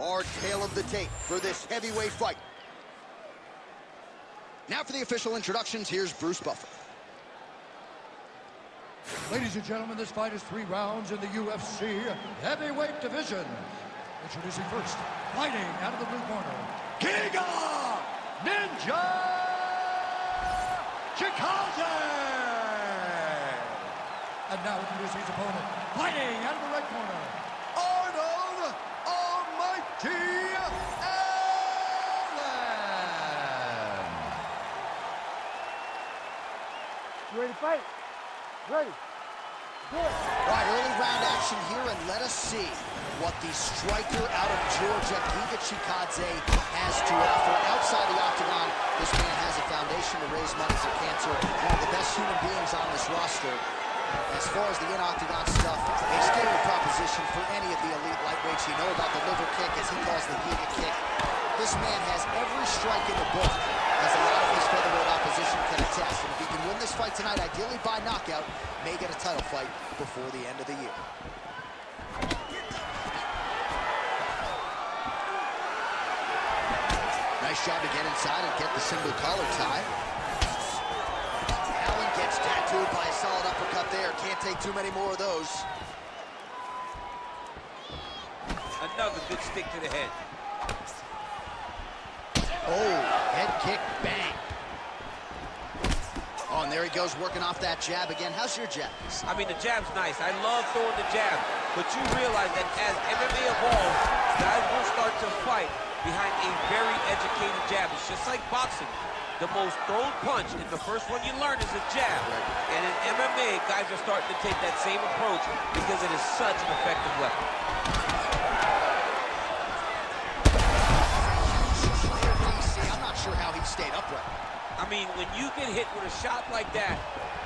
Our tale of the tape for this heavyweight fight. Now for the official introductions, here's Bruce Buffer. Ladies and gentlemen, this fight is 3 rounds in the UFC heavyweight division. Introducing first, fighting out of the blue corner, Giga Ninja Chikadze! And now introducing his opponent, fighting out of the red corner, Arnold Almighty Allen! You ready to fight? Ready. Good. All right, early round action here, and let us see what the striker out of Georgia, Giga Chikadze, has to offer. Outside the octagon, this man has a foundation to raise money for cancer. One of the best human beings on this roster. As far as the in-octagon stuff, a scary proposition for any of the elite lightweights. You know about the liver kick, as he calls the Giga kick. This man has every strike in the book, as a lot of his featherweight opposition can attest. And if he can win this fight tonight, ideally by knockout, may get a title fight before the end of the year. Nice job to get inside and get the single collar tie. Allen gets tattooed by a solid uppercut there. Can't take too many more of those. Another good stick to the head. Oh, head kick, bang. Oh, and there he goes, working off that jab again. How's your jab? I mean, the jab's nice. I love throwing the jab. But you realize that as MMA evolves, guys will start to fight behind a very educated jab. It's just like boxing. The most thrown punch, and the first one you learn is a jab. And in MMA, guys are starting to take that same approach because it is such an effective weapon. I'm not sure how he stayed upright. I mean, when you get hit with a shot like that,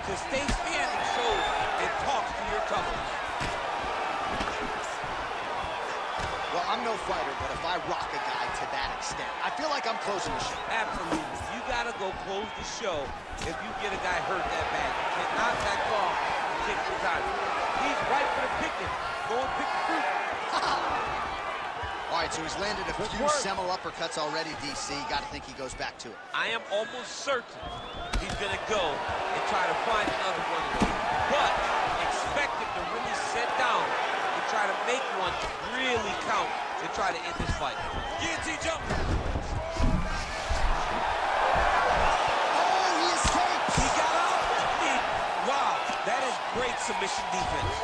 to stay standing shows and talks to your toughness. Well, I'm no fighter, but if I rock a guy to that extent, I feel like I'm closing the show. Absolutely. You gotta go close the show if you get a guy hurt that bad. You cannot back off and kick his eye. He's right for the picking. Go and pick the fruit. All right, so he's landed a few seminal uppercuts already, DC. Got to think he goes back to it. I am almost certain he's gonna go and try to find another one of those. But expect him to really sit down and try to make one really count to try to end this fight. Guillotine jump. Oh, he escapes. He got out. Wow, that is great submission defense.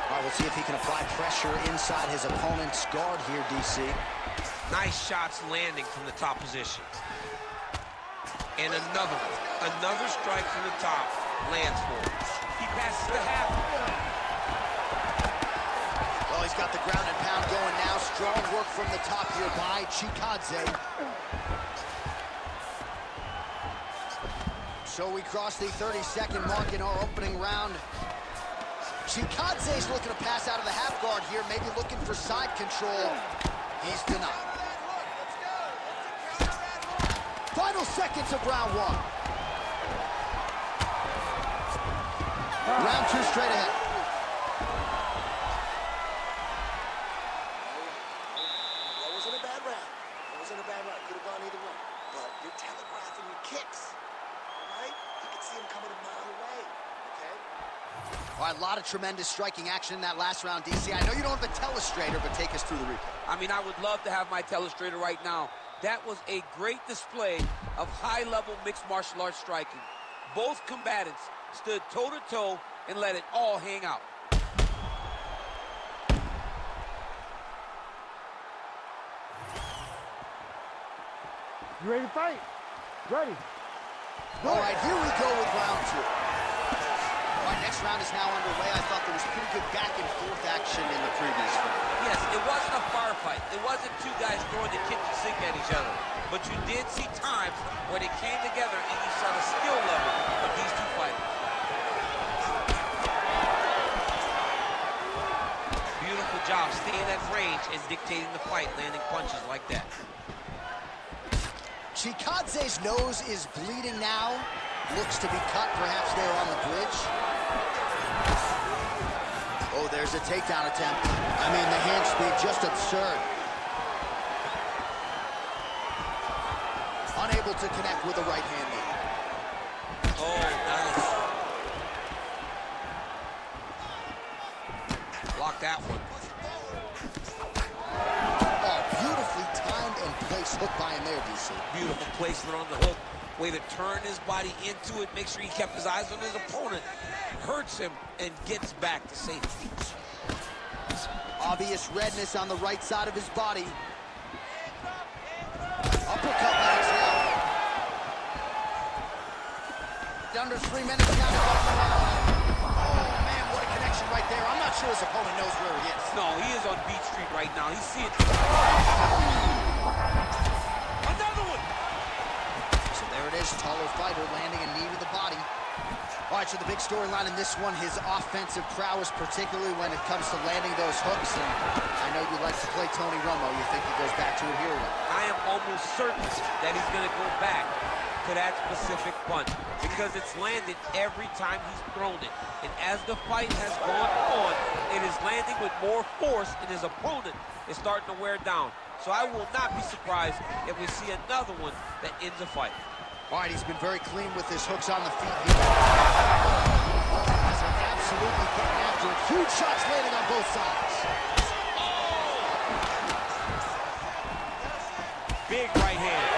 All right, we'll see if he can apply pressure inside his opponent's guard here, DC. Nice shots landing from the top position. And another strike from the top lands for him. He passes the half. Well, he's got the ground and pound going now. Strong work from the top here by Chikadze. So we cross the 30-second mark in our opening round. Chikadze's looking to pass out of the half guard here, maybe looking for side control. He's denied. Final seconds of round 1. Round 2 straight ahead. That wasn't a bad round. That wasn't a bad round. Could have gone either way. But you're telegraphing your kicks. All right? You can see him coming a mile away. Okay? All right, a lot of tremendous striking action in that last round, DC. I know you don't have a telestrator, but take us through the replay. I mean, I would love to have my telestrator right now. That was a great display of high-level mixed martial arts striking. Both combatants stood toe-to-toe and let it all hang out. You ready to fight? Ready. All right, here we go with round 2. All right, next round is now underway. I thought there was pretty good back and forth action in the previous fight. Yes, it wasn't a firefight. It wasn't two guys throwing the kitchen sink at each other. But you did see times where they came together and you saw the skill level of these two fighters. Beautiful job staying at range and dictating the fight, landing punches like that. Chikadze's nose is bleeding now. Looks to be cut, perhaps there on the bridge. Oh, there's a takedown attempt. I mean, the hand speed, just absurd. Unable to connect with a right hand there. Oh, nice. Block that one. Oh, beautifully timed and placed hook by him there, DC. Beautiful placement on the hook. Way to turn his body into it. Make sure he kept his eyes on his opponent. Hurts him and gets back to safety. Obvious redness on the right side of his body. Uppercut lands now. Under 3 minutes now. Oh, man, what a connection right there. I'm not sure his opponent knows where he is. No, he is on Beach Street right now. He's seeing... Another one! So there it is, taller fighter landing a knee to the body. All right, so the big storyline in this one, his offensive prowess, particularly when it comes to landing those hooks. And I know you like to play Tony Romo. You think he goes back to it here? I am almost certain that he's going to go back to that specific punch because it's landed every time he's thrown it. And as the fight has gone on, it is landing with more force, and his opponent is starting to wear down. So I will not be surprised if we see another one that ends a fight. All right, he's been very clean with his hooks on the feet here. He's absolutely getting after it. Huge shots landing on both sides. Big right hand.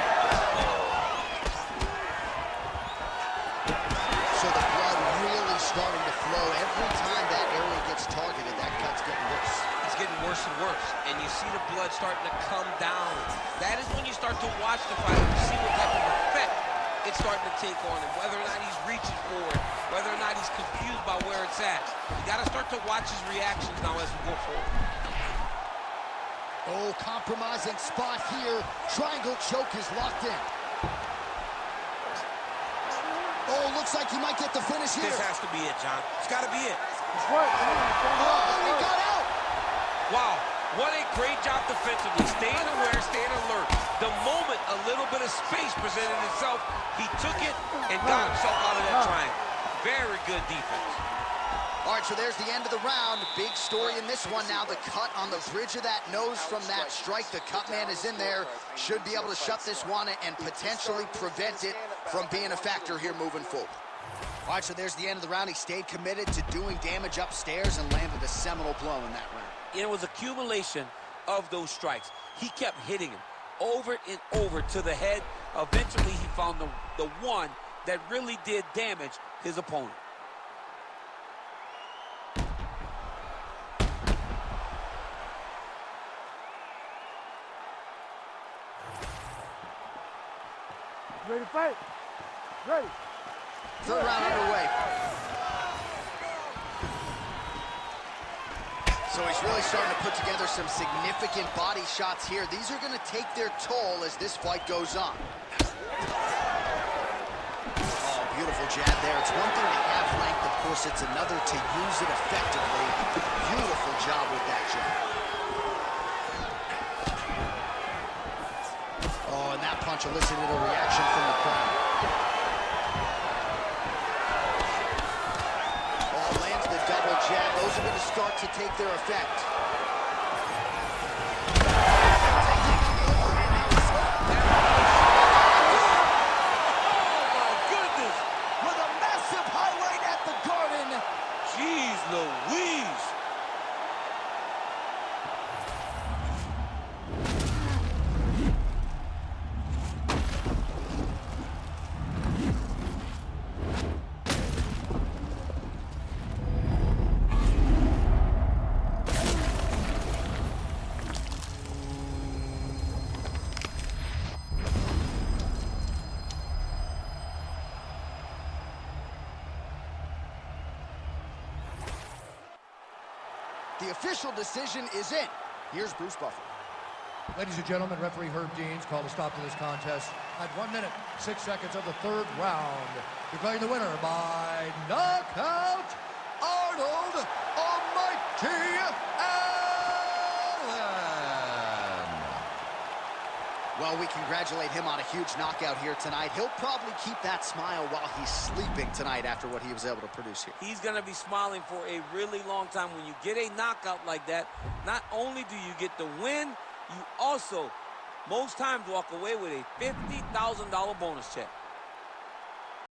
So the blood really starting to flow. Every time that area gets targeted, that cut's getting worse. It's getting worse and worse, and you see the blood starting to come down. That is when you start to watch the fight and see what type of effect it's starting to take on him, whether or not he's reaching for it, whether or not he's confused by where it's at. You got to start to watch his reactions now as we go forward. Oh, compromising spot here. Triangle choke is locked in. Oh, looks like he might get the finish here. This has to be it, John. It's got to be it. That's right. Oh, he got out. Wow, what a great job defensively. Staying aware, staying alert. The moment a little bit of space presented itself, he took it and got himself out of that triangle. Very good defense. All right, so there's the end of the round. Big story in this one now. The cut on the bridge of that nose from that strike. The cut man is in there. Should be able to shut this one and potentially prevent it from being a factor here moving forward. All right, so there's the end of the round. He stayed committed to doing damage upstairs and landed a seminal blow in that round. It was accumulation of those strikes. He kept hitting him over and over to the head. Eventually, he found the one that really did damage his opponent. Ready to fight? Ready. Third round underway. So he's really starting to put together some significant body shots here. These are going to take their toll as this fight goes on. Oh, beautiful jab there. It's one thing to have length, of course, it's another to use it effectively. Beautiful job with that jab. Oh, and that punch elicited a reaction from the crowd. Oh, lands the double jab. Those are going to start to take their effect. Oh, my goodness! With a massive highlight at the Garden. Jeez Louise! The official decision is in. Here's Bruce Buffer. Ladies and gentlemen, referee Herb Deans called a stop to this contest at 1 minute, 6 seconds of the third round. Declaring the winner by knockout, Arnold Almighty Allen. Well, we congratulate him on a huge knockout here tonight. He'll probably keep that smile while he's sleeping tonight after what he was able to produce here. He's going to be smiling for a really long time. When you get a knockout like that, not only do you get the win, you also, most times, walk away with a $50,000 bonus check.